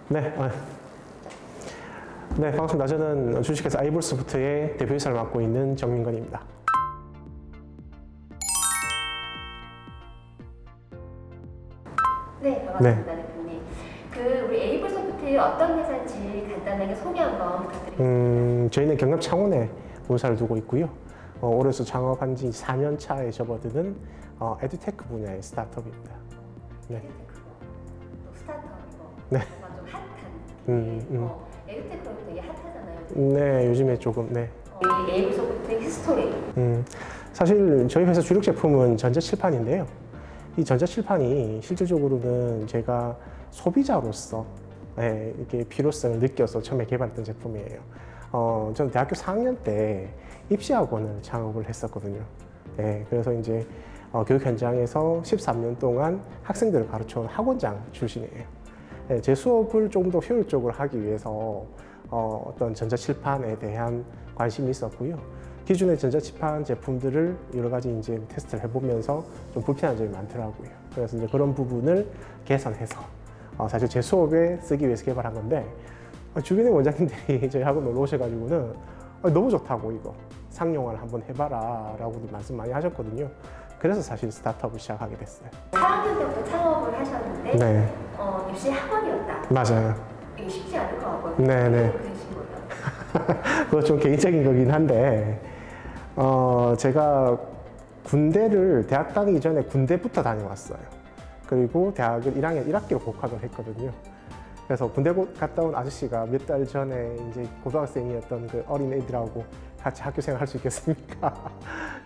네, 네, 반갑습니다. 저는 주식회사 아이볼소프트의 대표이사를 맡고 있는 정민건입니다. 네, 반갑습니다, 대표님. 우리 에이블소프트 어떤 회사인지 간단하게 소개 한번 부탁드립니다. 저희는 경남 창원에 본사를 두고 있고요. 올해서 창업한 지 4년 차에 접어드는 에듀테크 분야의 스타트업입니다. 네. 또 스타트업이고 네. 뭔가 좀 핫한 느낌. 에듀테크는 되게 핫하잖아요. 네, 요즘에 조금, 네. 이 에이블소프트의 히스토리. 사실 저희 회사 주력 제품은 전자칠판인데요. 이 전자칠판이 실질적으로는 제가 소비자로서 이렇게 필요성을 느껴서 처음에 개발했던 제품이에요. 저는 대학교 4학년 때 입시학원을 창업을 했었거든요. 그래서 이제 교육 현장에서 13년 동안 학생들을 가르쳐온 학원장 출신이에요. 제 수업을 조금 더 효율적으로 하기 위해서 어떤 전자칠판에 대한 관심이 있었고요. 기존의 전자칠판 제품들을 여러 가지 이제 테스트를 해보면서 좀 불편한 점이 많더라고요. 그래서 이제 그런 부분을 개선해서 사실 제 수업에 쓰기 위해서 개발한 건데 주변의 원장님들이 저희 학원 놀러 오셔가지고는 너무 좋다고 이거 상용화를 한번 해봐라 라고도 말씀 많이 하셨거든요. 그래서 사실 스타트업을 시작하게 됐어요. 4학년 때부터 창업을 하셨는데 네. 입시 학원이었다. 맞아요. 이게 쉽지 않을 것 같거든요. 네네. 그러신 거예요. 그거 좀 개인적인 거긴 한데 제가 군대를 대학 다니기 전에 군대부터 다녀왔어요. 그리고 대학을 1학년 1학기로 복학을 했거든요. 그래서 군대 갔다 온 아저씨가 몇 달 전에 이제 고등학생이었던 그 어린 애들하고 같이 학교 생활 할 수 있겠습니까?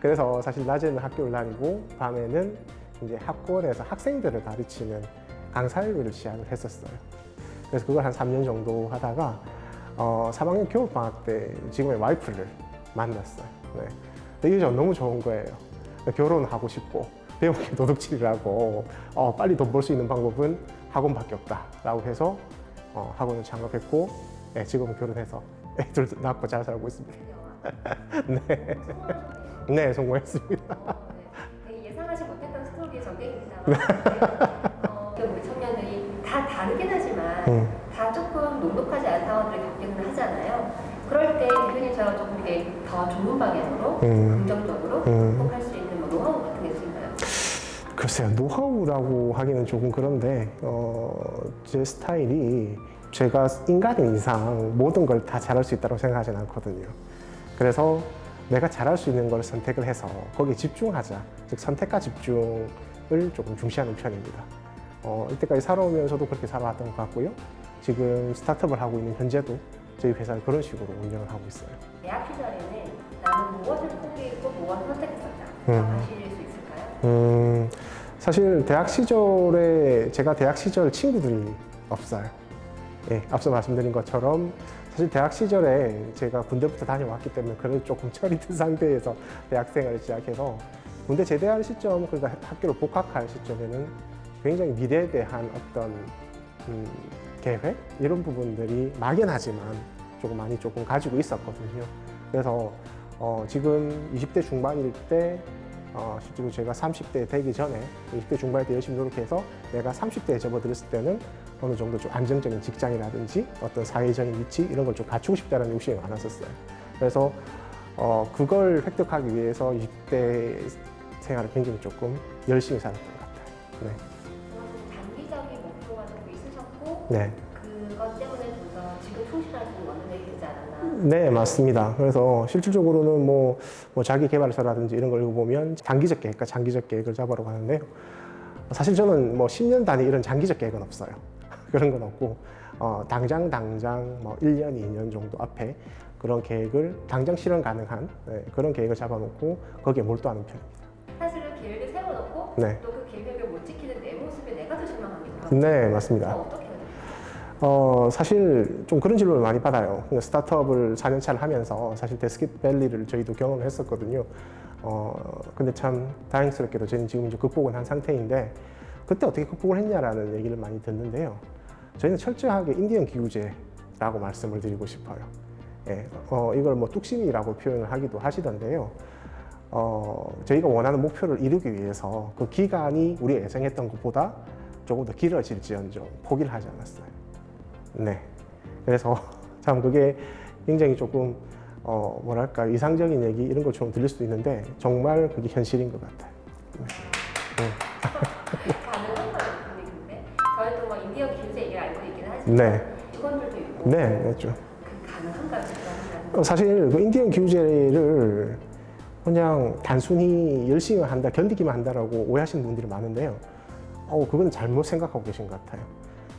그래서 사실 낮에는 학교를 다니고 밤에는 이제 학원에서 학생들을 가르치는 강사일을 시작을 했었어요. 그래서 그걸 한 3년 정도 하다가 3학년 겨울방학 때 지금의 와이프를 만났어요. 네. 근데 이게 너무 좋은 거예요. 결혼하고 싶고 배운 게 도둑질이라고 빨리 돈 벌 수 있는 방법은 학원밖에 없다라고 해서 학원을 창업했고 지금은 결혼해서 애들도 낳고 잘 살고 있습니다. 네. 네, 성공했습니다. 되게 예상하지 못했던 스토리의 전개입니다. 우리 청년들이 다 다르긴 하지만 다 조금 녹록하지 않은 상황들을 겪기는 하잖아요. 그럴 때 대표님처럼 조금 이렇게 더 좋은 방향으로 긍정적으로 극복할 수 있는 노하우 같은 게 있을까요? 글쎄요, 노하우라고 하기는 조금 그런데 제 스타일이 제가 인간인 이상 모든 걸 다 잘할 수 있다고 생각하진 않거든요. 그래서 내가 잘할 수 있는 걸 선택을 해서 거기에 집중하자, 즉 선택과 집중을 조금 중시하는 편입니다. 이때까지 살아오면서도 그렇게 살아왔던 것 같고요. 지금 스타트업을 하고 있는 현재도 저희 회사를 그런 식으로 운영을 하고 있어요. 대학 시절에는 나는 무엇을 포기했고 무엇을 선택했었다. 하실 수 있을까요? 사실 대학 시절에 제가 대학 시절 친구들이 없어요. 앞서 말씀드린 것처럼 사실 대학 시절에 제가 군대부터 다녀왔기 때문에 그래도 조금 철이 든 상태에서 대학생활을 시작해서 군대 제대할 시점, 그러니까 학교를 복학할 시점에는 굉장히 미래에 대한 어떤 계획 이런 부분들이 막연하지만 조금 가지고 있었거든요. 그래서 지금 20대 중반일 때 실제로 제가 30대 되기 전에 20대 중반일 때 열심히 노력해서 내가 30대에 접어들었을 때는 어느 정도 좀 안정적인 직장이라든지 어떤 사회적인 위치 이런 걸 좀 갖추고 싶다는 욕심이 많았었어요. 그래서 그걸 획득하기 위해서 20대 생활을 굉장히 조금 열심히 살았던 것 같아요. 네. 단기적인 목표가 좀 있으셨고 네. 그것 때문에 좀 더 지금 충실할 수 있는 원동력이 되지 않았나? 네, 맞습니다. 그래서 실질적으로는 뭐 자기 개발서라든지 이런 걸 읽어보면 단기적 계획과 장기적 계획을 잡으라고 하는데요. 사실 저는 뭐 10년 단위 이런 장기적 계획은 없어요. 그런 건 없고, 당장 뭐 1년, 2년 정도 앞에 그런 계획을 당장 실현 가능한 그런 계획을 잡아놓고 거기에 몰두하는 편입니다. 사실은 계획을 세워놓고 네. 또 그 계획을 못 지키는 내 모습에 내가 더 실망하기도 하고. 네, 맞습니다. 어떻게 해야 돼요? 사실 좀 그런 질문을 많이 받아요. 스타트업을 4년 차를 하면서 사실 데스킷밸리를 저희도 경험을 했었거든요. 근데 참 다행스럽게도 저희는 지금 이제 극복은 한 상태인데 그때 어떻게 극복을 했냐라는 얘기를 많이 듣는데요. 저희는 철저하게 인디언 기우제라고 말씀을 드리고 싶어요. 이걸 뭐 뚝심이라고 표현을 하기도 하시던데요. 저희가 원하는 목표를 이루기 위해서 그 기간이 우리가 예상했던 것보다 조금 더 길어질지언정 포기를 하지 않았어요. 네. 그래서 참 그게 굉장히 조금 뭐랄까 이상적인 얘기 이런 것처럼 들릴 수도 있는데 정말 그게 현실인 것 같아요. 가능한 거예요, 근데 저희도 뭐 인디어 기술자 얘기를 알고 있긴 하지만 네. 직원들도 있고 네, 맞죠. 그 가능한가요? 사실 그 인디언 기후제를 그냥 단순히 열심히 한다, 견디기만 한다라고 오해하시는 분들이 많은데요. 그건 잘못 생각하고 계신 것 같아요.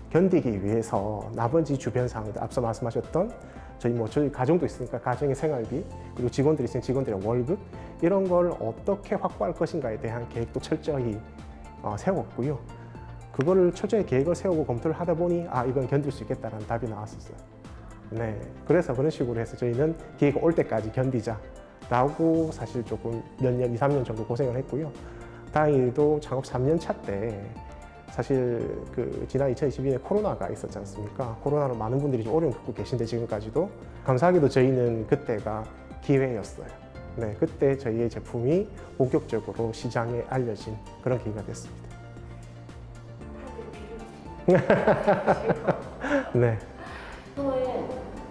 견디기 위해서 나머지 주변 상황들, 앞서 말씀하셨던 저희 가정도 있으니까 가정의 생활비, 그리고 직원들이 있으면 직원들의 월급, 이런 걸 어떻게 확보할 것인가에 대한 계획도 철저히 세웠고요. 그거를 철저히 계획을 세우고 검토를 하다 보니 이건 견딜 수 있겠다라는 답이 나왔었어요. 네, 그래서 그런 식으로 해서 저희는 기회가 올 때까지 견디자라고 사실 조금 몇 년, 2, 3년 정도 고생을 했고요. 다행히도 창업 3년 차 때 사실 그 지난 2022년에 코로나가 있었지 않습니까? 코로나로 많은 분들이 좀 어려움 겪고 계신데 지금까지도 감사하게도 저희는 그때가 기회였어요. 네, 그때 저희의 제품이 본격적으로 시장에 알려진 그런 계기가 됐습니다. 네. 보통은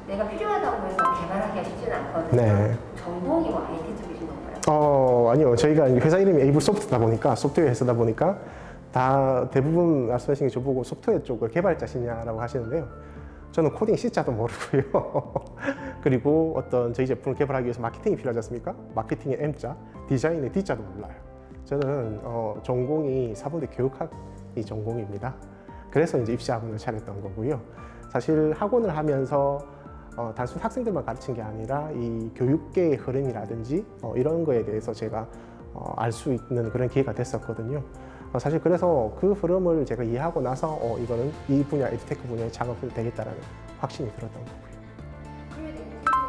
내가 필요하다고 해서 개발하기가 쉽지는 않거든요. 네. 전공이 뭐 IT 쪽이신 건가요? 아니요. 저희가 회사 이름이 에이블 소프트다 보니까 소프트웨어 회사다 보니까 다 대부분 말씀하신 게 저보고 소프트웨어 쪽을 개발자시냐라고 하시는데요. 저는 코딩 C자도 모르고요. 그리고 어떤 저희 제품을 개발하기 위해서 마케팅이 필요하지 않습니까? 마케팅의 M자, 디자인의 D자도 몰라요. 저는 전공이 사범대 교육학이 전공입니다. 그래서 이제 입시 학원을 차렸던 거고요. 사실 학원을 하면서 단순 학생들만 가르친 게 아니라 이 교육계의 흐름이라든지 이런 거에 대해서 제가 알 수 있는 그런 기회가 됐었거든요. 사실 그래서 그 흐름을 제가 이해하고 나서 이거는 이 분야, 에듀테크 분야에 창업해도 되겠다라는 확신이 들었던 거고요. 그러면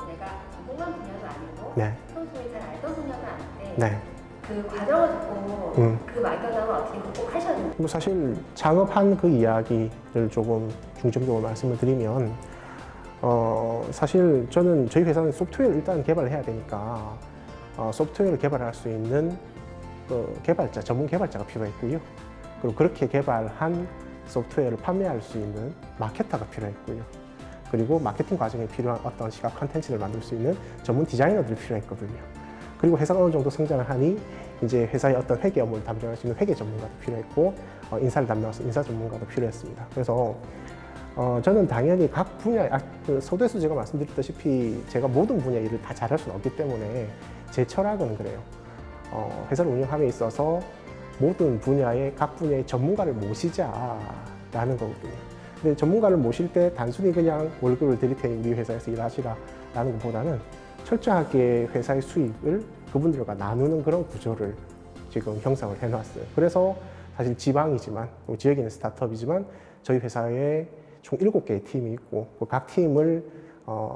내가 전공한 분야는 아니고 네. 평소에 잘 알던 분야는 아닌데 네. 그 과정을 듣고 그 막연함을 어떻게 극복하셨는지. 뭐 사실 창업한 그 이야기를 조금 중점적으로 말씀을 드리면 사실 저희 회사는 소프트웨어를 일단 개발해야 되니까 소프트웨어를 개발할 수 있는 개발자, 전문 개발자가 필요했고요. 그리고 그렇게 개발한 소프트웨어를 판매할 수 있는 마케터가 필요했고요. 그리고 마케팅 과정에 필요한 어떤 시각 컨텐츠를 만들 수 있는 전문 디자이너들이 필요했거든요. 그리고 회사가 어느 정도 성장을 하니 이제 회사의 어떤 회계 업무를 담당할 수 있는 회계 전문가도 필요했고 인사를 담당해서 인사 전문가도 필요했습니다. 그래서 저는 당연히 각 분야, 서두에서 제가 말씀드렸다시피 제가 모든 분야 일을 다 잘할 수는 없기 때문에 제 철학은 그래요. 회사를 운영함에 있어서 모든 분야의 각 분야의 전문가를 모시자라는 거거든요. 근데 전문가를 모실 때 단순히 그냥 월급을 드릴 테니 우리 회사에서 일하시라라는 것보다는 철저하게 회사의 수익을 그분들과 나누는 그런 구조를 지금 형성을 해놨어요. 그래서 사실 지방이지만 지역에 있는 스타트업이지만 저희 회사에 총 7개의 팀이 있고 각 팀을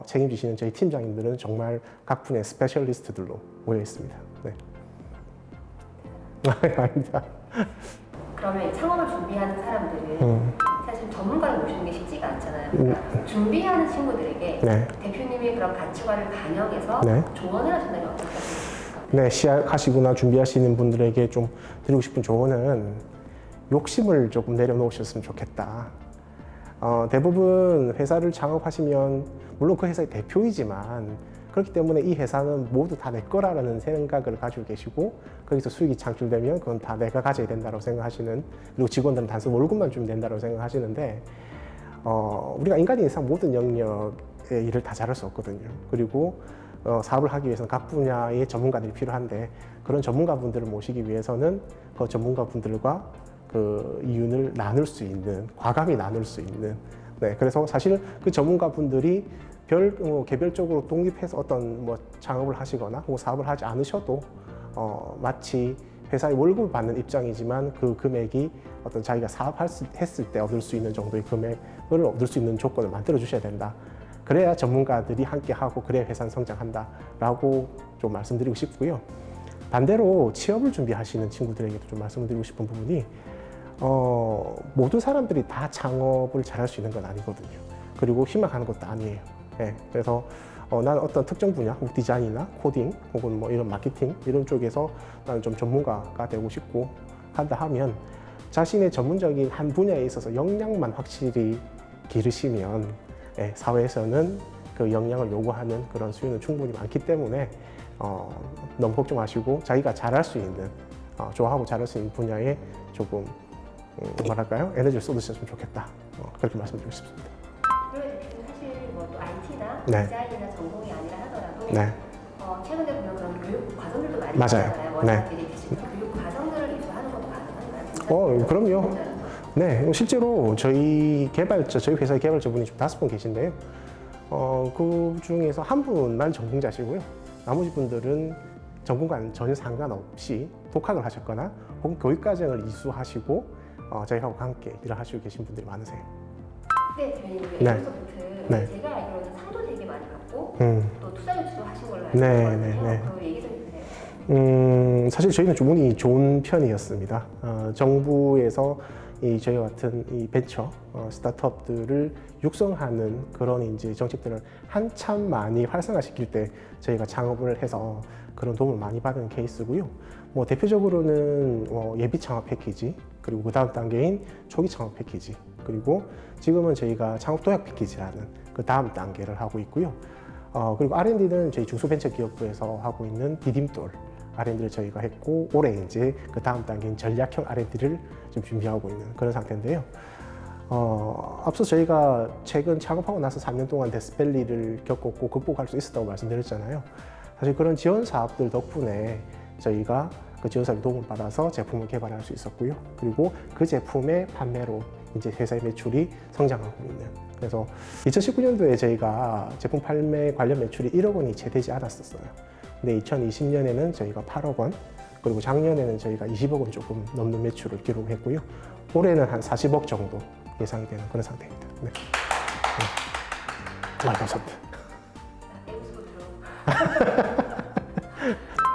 책임지시는 저희 팀장님들은 정말 각 분야의 스페셜리스트들로 모여 있습니다. 네. 아닙니다. 그러면 창업을 준비하는 사람들은 사실 전문가를 모시는 게 쉽지가 않잖아요. 그러니까 준비하는 친구들에게 네. 대표님의 그런 가치관을 반영해서 네. 조언을 하신다면 어떻게 하십니까? 네, 시작하시거나 준비하시는 분들에게 좀 드리고 싶은 조언은 욕심을 조금 내려놓으셨으면 좋겠다. 대부분 회사를 창업하시면 물론 그 회사의 대표이지만 그렇기 때문에 이 회사는 모두 다 내 거라는 생각을 가지고 계시고 거기서 수익이 창출되면 그건 다 내가 가져야 된다고 생각하시는, 그리고 직원들은 단순 월급만 주면 된다고 생각하시는데 우리가 인간인 이상 모든 영역의 일을 다 잘할 수 없거든요. 그리고 사업을 하기 위해서는 각 분야의 전문가들이 필요한데 그런 전문가분들을 모시기 위해서는 그 전문가분들과 그 이윤을 나눌 수 있는, 과감히 나눌 수 있는, 네, 그래서 사실 그 전문가분들이 개별적으로 독립해서 어떤 창업을 하시거나 혹은 사업을 하지 않으셔도 마치 회사의 월급을 받는 입장이지만 그 금액이 어떤 자기가 사업했을 때 얻을 수 있는 정도의 금액을 얻을 수 있는 조건을 만들어 주셔야 된다. 그래야 전문가들이 함께 하고 그래야 회사는 성장한다라고 좀 말씀드리고 싶고요. 반대로 취업을 준비하시는 친구들에게도 좀 말씀드리고 싶은 부분이 모든 사람들이 다 창업을 잘할 수 있는 건 아니거든요. 그리고 희망하는 것도 아니에요. 네, 그래서 나는 어떤 특정 분야, 혹은 디자인이나 코딩, 혹은 이런 마케팅 이런 쪽에서 나는 좀 전문가가 되고 싶고 한다 하면 자신의 전문적인 한 분야에 있어서 역량만 확실히 기르시면 사회에서는 그 영양을 요구하는 그런 수요는 충분히 많기 때문에 너무 걱정하시고 자기가 잘할 수 있는 좋아하고 잘할 수 있는 분야에 조금 뭐랄까요? 에너지를 쏟으셨으면 좋겠다. 그렇게 말씀드리고 싶습니다. 그러면 대표님 사실 뭐 또 IT나 네. 디자인이나 전공이 아니라 하더라도 네. 최근에 보면 그런 교육 과정들도 많이 맞아요. 있잖아요. 네. 원장들이 계시는 교육 과정들을 이수하는 것도 가능한가요? 그럼요. 네, 실제로 저희 회사의 개발자분이 좀 5분 계신데요. 그 중에서 한 분만 전공자시고요. 나머지 분들은 전공과는 전혀 상관없이 독학을 하셨거나 혹은 교육과정을 이수하시고 저희하고 함께 일을 하시고 계신 분들이 많으세요. 네, 대표님. 네. 에어소프트 네. 제가 알기로는 상도 되게 많이 받고 음. 또 투자 유치도 하신 걸로 알고 네, 있거든요. 네, 네. 그 얘기 좀 해주세요. 사실 저희는 좀 운이 좋은 편이었습니다. 정부에서 저희와 같은 이 벤처 스타트업들을 육성하는 그런 이제 정책들을 한참 많이 활성화시킬 때 저희가 창업을 해서 그런 도움을 많이 받은 케이스고요. 뭐 대표적으로는 예비 창업 패키지, 그리고 그 다음 단계인 초기 창업 패키지, 그리고 지금은 저희가 창업 도약 패키지라는 그 다음 단계를 하고 있고요. 그리고 R&D는 저희 중소벤처기업부에서 하고 있는 디딤돌 R&D를 저희가 했고, 올해 이제 그 다음 단계인 전략형 R&D를 좀 준비하고 있는 그런 상태인데요. 앞서 저희가 최근 창업하고 나서 3년 동안 데스밸리를 겪었고 극복할 수 있었다고 말씀드렸잖아요. 사실 그런 지원 사업들 덕분에 저희가 그 지원 사업에 도움을 받아서 제품을 개발할 수 있었고요. 그리고 그 제품의 판매로 이제 회사의 매출이 성장하고 있는. 그래서 2019년도에 저희가 제품 판매 관련 매출이 1억 원이 채 되지 않았었어요. 근데 2020년에는 저희가 8억 원, 그리고 작년에는 저희가 20억 원 조금 넘는 매출을 기록했고요. 올해는 한 40억 정도 예상이 되는 그런 상태입니다. 네. 네. 감사합니다.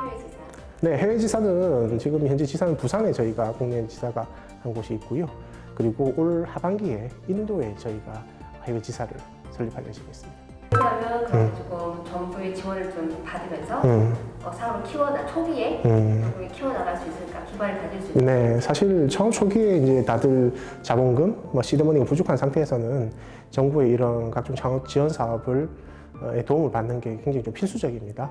해외 지사. 네, 해외 지사는 지금 현재 지사는 부산에 저희가 국내 지사가 한 곳이 있고요. 그리고 올 하반기에 인도에 저희가 해외 지사를 설립할 예정입니다. 그러면 그럼 조금 정부의 지원을 좀 받으면서 사업을 초기에 키워나갈 수 있을까, 기반을 다질 수 있을까? 네, 사실 창업 초기에 이제 다들 자본금, 시드머니가 부족한 상태에서는 정부의 이런 각종 창업 지원 사업을 도움을 받는 게 굉장히 좀 필수적입니다.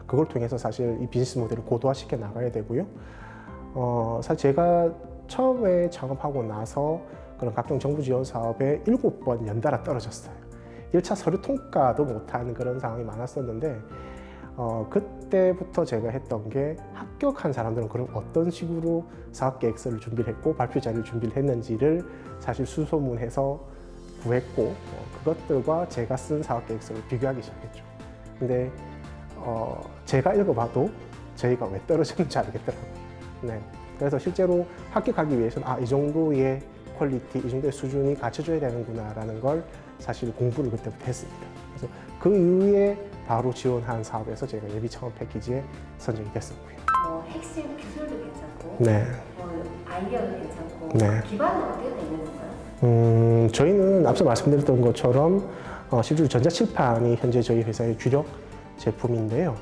그걸 통해서 사실 이 비즈니스 모델을 고도화시켜 나가야 되고요. 사실 제가 처음에 창업하고 나서 그런 각종 정부 지원 사업에 7번 연달아 떨어졌어요. 1차 서류 통과도 못하는 그런 상황이 많았었는데 그때부터 제가 했던 게 합격한 사람들은 그럼 어떤 식으로 사업 계획서를 준비를 했고 발표 자료를 준비를 했는지를 사실 수소문해서 구했고 그것들과 제가 쓴 사업 계획서를 비교하기 시작했죠. 근데 제가 읽어봐도 저희가 왜 떨어졌는지 알겠더라고요. 네. 그래서 실제로 합격하기 위해서는 이 정도의 퀄리티, 이 정도의 수준이 갖춰져야 되는구나라는 걸 사실 공부를 그때부터 했습니다. 그래서 그 이후에 바로 지원한 사업에서 제가 예비 창업 패키지에 선정이 됐었고요. 핵심 기술도 괜찮고, 네. 아이디어도 괜찮고, 네. 기반은 어떻게 돼 있는 건가요? 저희는 앞서 말씀드렸던 것처럼 실제로 전자칠판이 현재 저희 회사의 주력 제품인데요.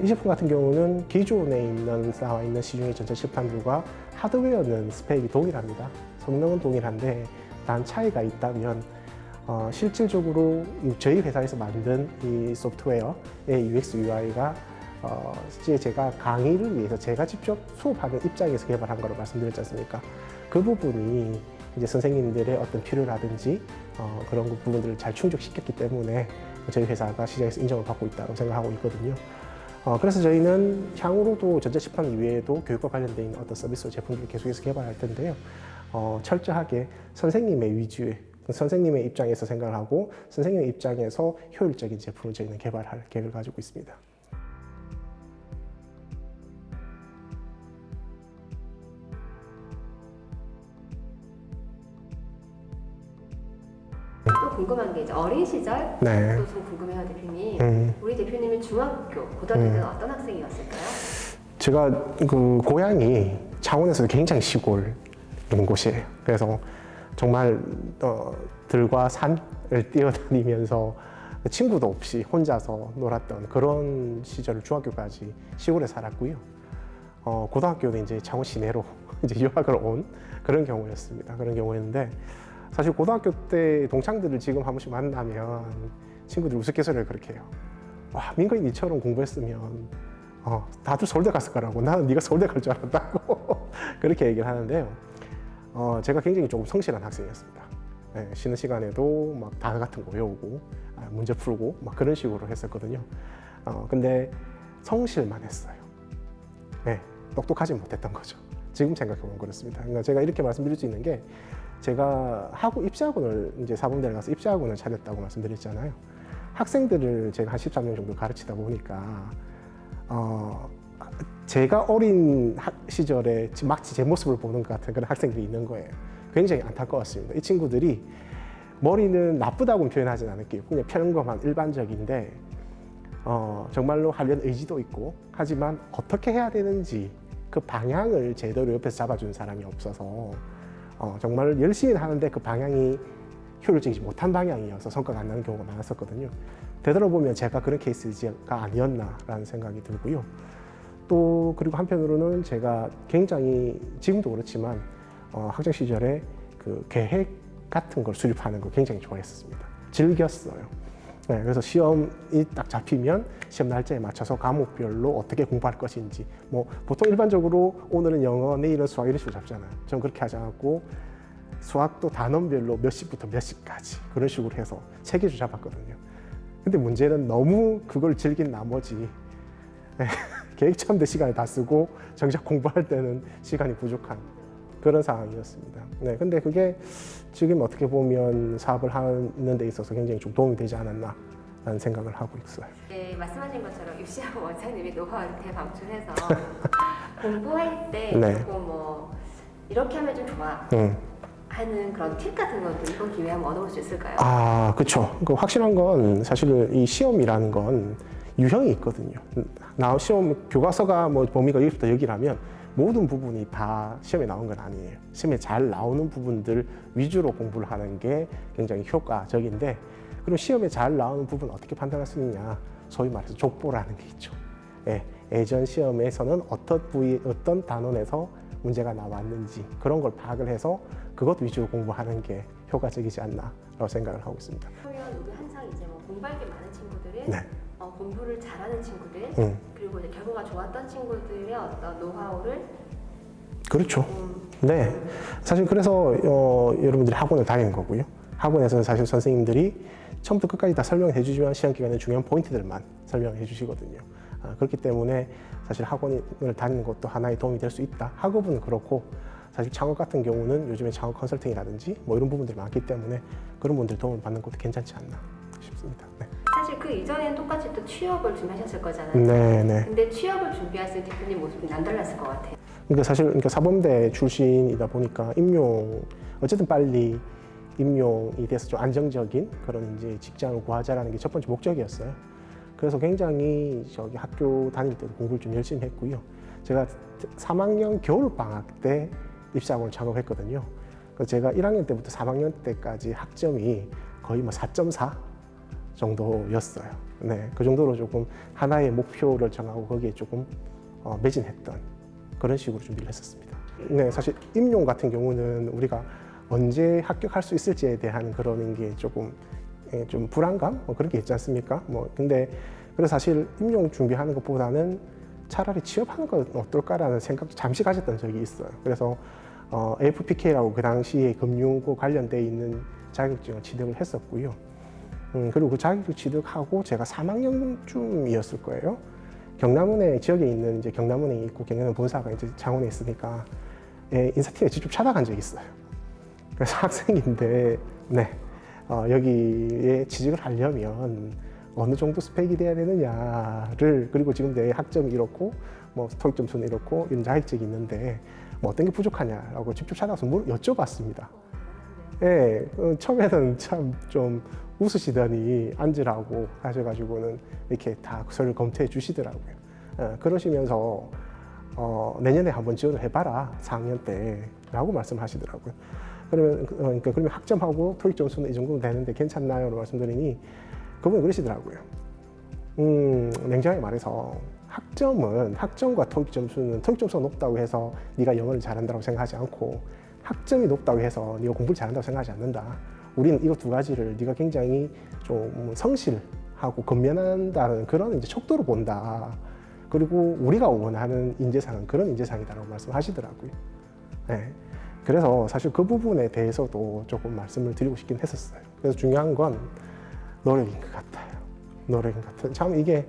이 제품 같은 경우는 기존에 나와 있는 시중의 전자칠판들과 하드웨어는 스펙이 동일합니다. 성능은 동일한데 단 차이가 있다면 실질적으로 저희 회사에서 만든 이 소프트웨어의 UX, UI가 실제 제가 강의를 위해서 제가 직접 수업하는 입장에서 개발한 거로 말씀드렸지 않습니까? 그 부분이 이제 선생님들의 어떤 필요라든지 그런 부분들을 잘 충족시켰기 때문에 저희 회사가 시장에서 인정을 받고 있다고 생각하고 있거든요. 그래서 저희는 향후로도 전자칠판 이외에도 교육과 관련된 있는 어떤 서비스 제품들을 계속해서 개발할 텐데요. 철저하게 선생님의 위주의, 선생님의 입장에서 생각을 하고 선생님의 입장에서 효율적인 제품을 저희는 개발할 계획을 가지고 있습니다. 또 궁금한 게 이제 어린 시절 네. 또 좀 궁금해요, 대표님. 우리 대표님은 중학교, 고등학교 때는 어떤 학생이었을까요? 제가 그 고향이 창원에서 굉장히 시골 있는 곳이에요. 그래서 정말 들과 산을 뛰어다니면서 친구도 없이 혼자서 놀았던 그런 시절을 중학교까지 시골에 살았고요. 고등학교는 이제 창원 시내로 이제 유학을 온 그런 경우였습니다. 그런 경우였는데 사실 고등학교 때 동창들을 지금 한 번씩 만나면 친구들이 우스갯소리를 그렇게 해요. 와, 민건이 니처럼 공부했으면 다들 서울대 갔을 거라고. 나는 네가 서울대 갈 줄 알았다고 그렇게 얘기를 하는데요. 제가 굉장히 조금 성실한 학생이었습니다. 네, 쉬는 시간에도 막 단어 같은 거 외우고 문제 풀고 막 그런 식으로 했었거든요. 근데 성실만 했어요. 네, 똑똑하지 못했던 거죠. 지금 생각해보면 그렇습니다. 그러니까 제가 이렇게 말씀드릴 수 있는 게 제가 입시학원을 이제 사범대를 가서 입시학원을 차렸다고 말씀드렸잖아요. 학생들을 제가 한 13년 정도 가르치다 보니까 제가 어린 시절에 마치 제 모습을 보는 것 같은 그런 학생들이 있는 거예요. 굉장히 안타까웠습니다. 이 친구들이 머리는 나쁘다고는 표현하진 않을게요. 그냥 평범한 일반적인데 정말로 하려는 의지도 있고 하지만 어떻게 해야 되는지 그 방향을 제대로 옆에서 잡아준 사람이 없어서 정말 열심히 하는데 그 방향이 효율적이지 못한 방향이어서 성과가 안 나는 경우가 많았었거든요. 되돌아보면 제가 그런 케이스가 아니었나라는 생각이 들고요. 또 그리고 한편으로는 제가 굉장히 지금도 그렇지만 학창 시절에 그 계획 같은 걸 수립하는 걸 굉장히 좋아했었습니다. 즐겼어요. 네, 그래서 시험이 딱 잡히면 시험 날짜에 맞춰서 과목별로 어떻게 공부할 것인지 뭐 보통 일반적으로 오늘은 영어, 내일은 수학 이런 식으로 잡잖아요. 저는 그렇게 하지 않았고 수학도 단원별로 몇 시부터 몇 시까지 그런 식으로 해서 체계를 잡았거든요. 근데 문제는 너무 그걸 즐긴 나머지 계획처럼 시간을 다 쓰고 정작 공부할 때는 시간이 부족한 그런 상황이었습니다. 네, 근데 그게 지금 어떻게 보면 사업을 하는 데 있어서 굉장히 좀 도움이 되지 않았나라는 생각을 하고 있어요. 네, 말씀하신 것처럼 입시학원 원장님이 노하우를 대방출해서 공부할 때 네. 조금 뭐 이렇게 하면 좀 좋아 하는 그런 팁 같은 것도 이번 기회에 한번 얻어볼 수 있을까요? 그렇죠. 그 확실한 건 사실 이 시험이라는 건 유형이 있거든요. 시험 교과서가 뭐 범위가 여기부터 여기라면 모든 부분이 다 시험에 나온 건 아니에요. 시험에 잘 나오는 부분들 위주로 공부를 하는 게 굉장히 효과적인데, 그럼 시험에 잘 나오는 부분 어떻게 판단할 수 있느냐? 소위 말해서 족보라는 게 있죠. 예전 시험에서는 어떤 단원에서 문제가 나왔는지 그런 걸 파악을 해서 그것 위주로 공부하는 게 효과적이지 않나라고 생각을 하고 있습니다. 그러면 우리 항상 이제 뭐 공부할 게 많은 친구들은 네. 공부를 잘하는 친구들 그리고 이제 결과가 좋았던 친구들의 어떤 노하우를 그렇죠. 네. 사실 그래서 여러분들이 학원을 다니는 거고요. 학원에서는 사실 선생님들이 처음부터 끝까지 다 설명을 해주지만 시험 기간에 중요한 포인트들만 설명을 해주시거든요. 그렇기 때문에 사실 학원을 다니는 것도 하나의 도움이 될 수 있다. 학업은 그렇고 사실 창업 같은 경우는 요즘에 창업 컨설팅이라든지 뭐 이런 부분들이 많기 때문에 그런 분들 도움을 받는 것도 괜찮지 않나 싶습니다. 네. 사실 그 이전에는 똑같이 또 취업을 준비하셨을 거잖아요. 네. 근데 취업을 준비했을 때 대표님 모습이 남달랐을 것 같아요. 그러니까 사실 사범대 출신이다 보니까 어쨌든 빨리 임용이 돼서 좀 안정적인 그런 이제 직장을 구하자라는 게 첫 번째 목적이었어요. 그래서 굉장히 학교 다닐 때도 공부를 좀 열심히 했고요. 제가 3학년 겨울 방학 때 입시학원을 창업했거든요. 그래서 제가 1학년 때부터 3학년 때까지 학점이 거의 뭐 4.4 정도였어요. 네, 그 정도로 조금 하나의 목표를 정하고 거기에 조금 매진했던 그런 식으로 준비를 했었습니다. 네, 사실 임용 같은 경우는 우리가 언제 합격할 수 있을지에 대한 그런 게 조금 좀 불안감 그런 게 있지 않습니까? 근데 그래서 사실 임용 준비하는 것보다는 차라리 취업하는 건 어떨까라는 생각도 잠시 가졌던 적이 있어요. 그래서 AFPK라고 그 당시에 금융과 관련돼 있는 자격증을 취득을 했었고요. 그리고 그 자격증 취득하고 제가 3학년쯤이었을 거예요. 경남은행 지역에 있는 이제 경남은행이 있고 경남은행 본사가 이제 창원에 있으니까 인사팀에 직접 찾아간 적이 있어요. 그래서 학생인데 여기에 취직을 하려면 어느 정도 스펙이 돼야 되느냐를, 그리고 지금 내 학점이 이렇고 뭐 토익 점수는 이렇고 이런 자격증이 있는데 뭐 어떤 게 부족하냐라고 직접 찾아서 여쭤봤습니다. 예, 처음에는 참 좀 웃으시더니 앉으라고 하셔가지고는 이렇게 다 서류 검토해 주시더라고요. 그러시면서 내년에 한번 지원을 해봐라 4학년 때라고 말씀하시더라고요. 그러면 학점하고 토익 점수는 이 정도는 되는데 괜찮나요? 라고 말씀드리니 그분이 그러시더라고요. 냉정하게 말해서 학점과 토익 점수는 토익 점수가 높다고 해서 네가 영어를 잘한다고 생각하지 않고 학점이 높다고 해서 네가 공부를 잘한다고 생각하지 않는다. 우리는 이거 두 가지를 네가 굉장히 좀 성실하고 건면한다는 그런 이제 척도로 본다. 그리고 우리가 원하는 인재상은 그런 인재상이다라고 말씀하시더라고요. 네. 그래서 사실 그 부분에 대해서도 조금 말씀을 드리고 싶긴 했었어요. 그래서 중요한 건 노력인 것 같아요. 노력인 것 같아요. 참 이게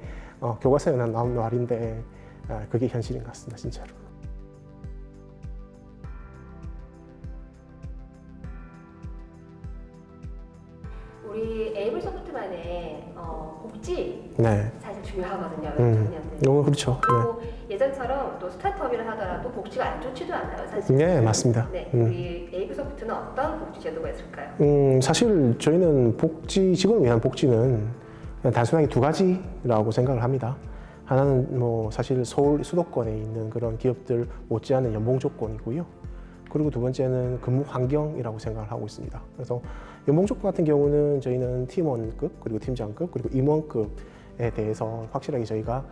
교과서에 나온 말인데 그게 현실인 것 같습니다. 진짜로. 우리 에이블 소프트만의 복지 네. 사실 중요하거든요. 청년들. 그렇죠. 그리고 예전처럼 또 스타트업이라 하더라도 복지가 안 좋지도 않아요, 사실. 네, 맞습니다. 네, 우리 에이블 소프트는 어떤 복지 제도가 있을까요? 사실 저희는 복지, 직원을 위한 복지는 그냥 단순하게 두 가지라고 생각을 합니다. 하나는 뭐 사실 서울 수도권에 있는 그런 기업들 못지않은 연봉 조건이고요. 그리고 두 번째는 근무 환경이라고 생각을 하고 있습니다. 그래서 연봉 조건 같은 경우는 저희는 팀원급, 그리고 팀장급, 그리고 임원급에 대해서 확실하게 저희가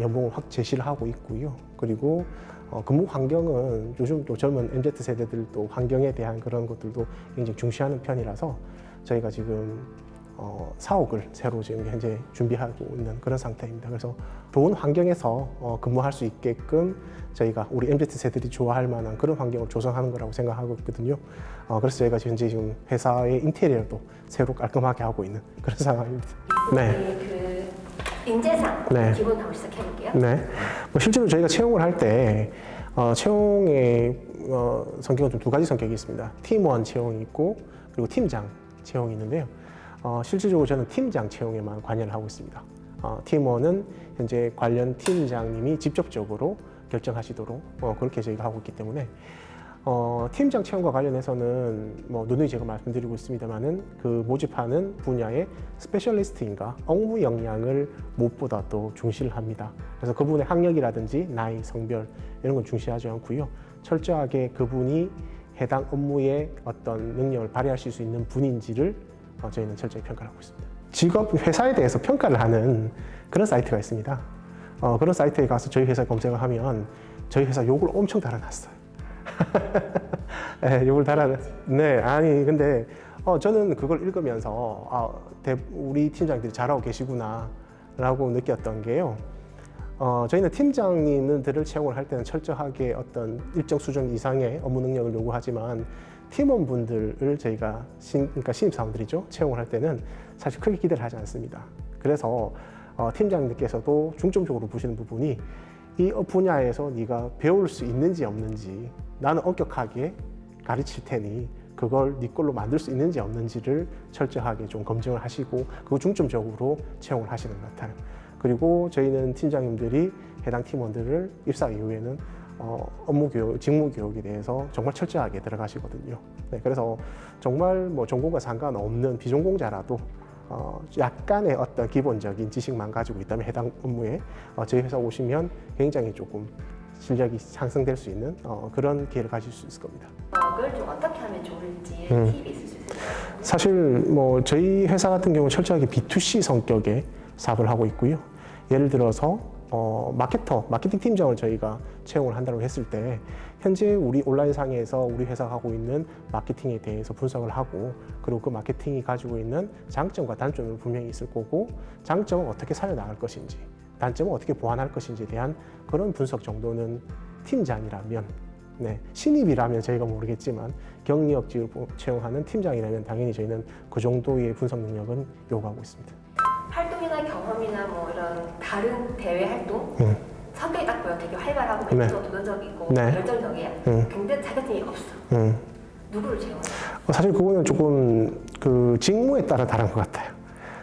연봉을 확 제시를 하고 있고요. 그리고 근무 환경은 요즘 또 젊은 MZ 세대들도 환경에 대한 그런 것들도 굉장히 중시하는 편이라서 저희가 지금 사옥을 새로 지금 현재 준비하고 있는 그런 상태입니다. 그래서 좋은 환경에서 근무할 수 있게끔 저희가 우리 MZ 세대들이 좋아할 만한 그런 환경을 조성하는 거라고 생각하고 있거든요. 그래서 저희가 현재 지금 회사의 인테리어도 새로 깔끔하게 하고 있는 그런 상황입니다. 네. 그 인재상 네. 기본 바로 시작해 볼게요. 네. 뭐 실제로 저희가 채용을 할 때 채용의 성격은 좀 두 가지 성격이 있습니다. 팀원 채용이 있고 그리고 팀장 채용이 있는데요. 실질적으로 저는 팀장 채용에만 관여를 하고 있습니다. 팀원은 현재 관련 팀장님이 직접적으로 결정하시도록 그렇게 저희가 하고 있기 때문에 팀장 채용과 관련해서는 뭐 누누이 제가 말씀드리고 있습니다만은 그 모집하는 분야의 스페셜리스트인가 업무 역량을 무엇보다 도 중시를 합니다. 그래서 그분의 학력이라든지 나이, 성별 이런 건 중시하지 않고요. 철저하게 그분이 해당 업무에 어떤 능력을 발휘하실 수 있는 분인지를 저희는 철저히 평가를 하고 있습니다. 직업 회사에 대해서 평가를 하는 그런 사이트가 있습니다. 그런 사이트에 가서 저희 회사 검색을 하면 저희 회사 욕을 엄청 달아놨어요. 네, 욕을 네, 아니 근데 저는 그걸 읽으면서 우리 팀장들이 잘하고 계시구나라고 느꼈던 게요. 저희는 팀장님들을 채용을 할 때는 철저하게 어떤 일정 수준 이상의 업무 능력을 요구하지만 팀원분들을 저희가 그러니까 신입사원들이죠. 채용을 할 때는 사실 크게 기대를 하지 않습니다. 그래서 팀장님께서도 중점적으로 보시는 부분이 이 분야에서 네가 배울 수 있는지 없는지 나는 엄격하게 가르칠 테니 그걸 네 걸로 만들 수 있는지 없는지를 철저하게 좀 검증을 하시고 그거 중점적으로 채용을 하시는 것 같아요. 그리고 저희는 팀장님들이 해당 팀원들을 입사 이후에는 업무 교육, 직무 교육에 대해서 정말 철저하게 들어가시거든요. 네, 그래서 정말 뭐 전공과 상관없는 비전공자라도 약간의 어떤 기본적인 지식만 가지고 있다면 해당 업무에 저희 회사 오시면 굉장히 조금 실력이 상승될 수 있는 그런 기회를 가질 수 있을 겁니다. 그걸 좀 어떻게 하면 좋을지 팁이 있을 수 있을까요? 사실 뭐 저희 회사 같은 경우는 철저하게 B2C 성격의 사업을 하고 있고요. 예를 들어서 마케팅 팀장을 저희가 채용을 한다고 했을 때 현재 우리 온라인상에서 우리 회사가 하고 있는 마케팅에 대해서 분석을 하고 그리고 그 마케팅이 가지고 있는 장점과 단점은 분명히 있을 거고 장점은 어떻게 살려나갈 것인지 단점은 어떻게 보완할 것인지에 대한 그런 분석 정도는 팀장이라면 신입이라면 저희가 모르겠지만 경력직을 채용하는 팀장이라면 당연히 저희는 그 정도의 분석 능력은 요구하고 있습니다. 활동이나 경험이나 뭐 이런 다른 대외 활동 성격이 딱 보여 되게 활발하고 도전적이고 열정적이야. 근데 자격증이 없어. 누구를 채용해요? 사실 그거는 조금 그 직무에 따라 다른 것 같아요.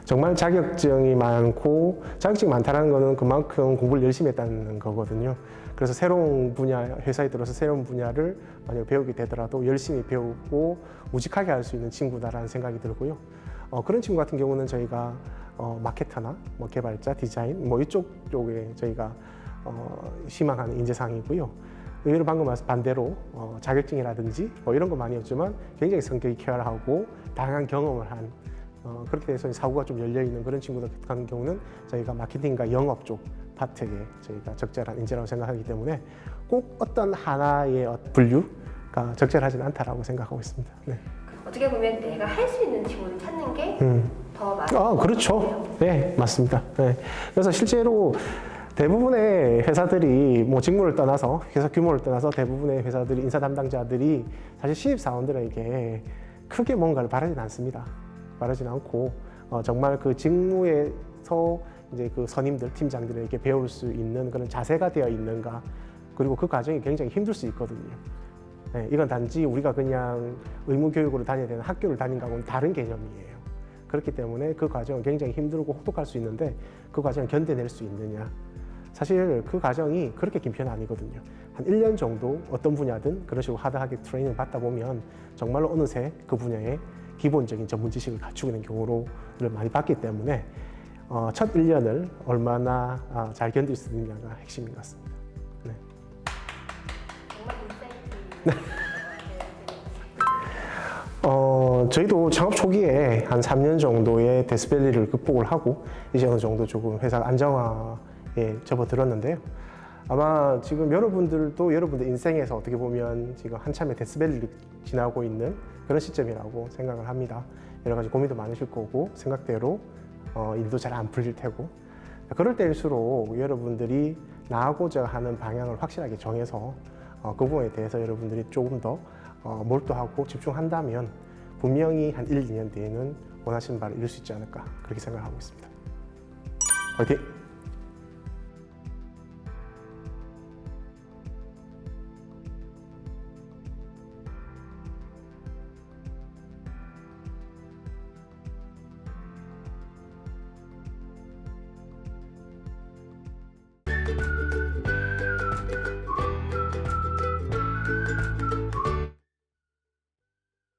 정말 자격증이 많고 자격증이 많다는 거는 그만큼 공부를 열심히 했다는 거거든요. 그래서 새로운 분야, 회사에 들어서 새로운 분야를 만약 배우게 되더라도 열심히 배우고 우직하게 할 수 있는 친구다라는 생각이 들고요. 그런 친구 같은 경우는 저희가 마케터나 뭐 개발자, 디자인 뭐 이쪽 쪽에 저희가 희망하는 인재상이고요. 의외로 방금 말씀 반대로 자격증이라든지 뭐 이런 거 많이 없지만 굉장히 성격이 쾌활하고 다양한 경험을 한 그렇게 돼서 사고가 좀 열려 있는 그런 친구들 같은 경우는 저희가 마케팅과 영업 쪽 파트에 저희가 적절한 인재라고 생각하기 때문에 꼭 어떤 하나의 분류 적절하지는 않다라고 생각하고 있습니다. 네. 어떻게 보면 내가 할 수 있는 직원을 찾는 게 더 많은 그렇죠. 네, 맞습니다. 네. 그래서 실제로 대부분의 회사들이 뭐 직무를 떠나서 회사 규모를 떠나서 대부분의 회사들이 인사 담당자들이 사실 신입 사원들에게 크게 뭔가를 바라진 않습니다. 바라진 않고 정말 그 직무에서 이제 그 선임들 팀장들에게 배울 수 있는 그런 자세가 되어 있는가, 그리고 그 과정이 굉장히 힘들 수 있거든요. 네, 이건 단지 우리가 그냥 의무 교육으로 다녀야 되는 학교를 다닌 거하고는 다른 개념이에요. 그렇기 때문에 그 과정은 굉장히 힘들고 혹독할 수 있는데 그 과정을 견뎌낼 수 있느냐. 사실 그 과정이 그렇게 긴 편은 아니거든요. 한 1년 정도 어떤 분야든 그런 식으로 하드하게 트레이닝을 받다 보면 정말로 어느새 그 분야의 기본적인 전문 지식을 갖추고 있는 경우를 많이 봤기 때문에 첫 1년을 얼마나 잘 견딜 수 있느냐가 핵심인 것 같습니다. 네. 정말 인사이트. 저희도 창업 초기에 한 3년 정도의 데스밸리를 극복을 하고 이제 어느 정도 조금 회사가 안정화에 접어들었는데요. 아마 지금 여러분들도 여러분들 인생에서 어떻게 보면 지금 한참의 데스밸리를 지나고 있는 그런 시점이라고 생각을 합니다. 여러 가지 고민도 많으실 거고 생각대로 일도 잘 안 풀릴 테고, 그럴 때일수록 여러분들이 나아가고자 하는 방향을 확실하게 정해서 그 부분에 대해서 여러분들이 조금 더 몰두하고 집중한다면 분명히 한 1, 2년 뒤에는 원하시는 바를 이룰 수 있지 않을까 그렇게 생각하고 있습니다. 화이팅!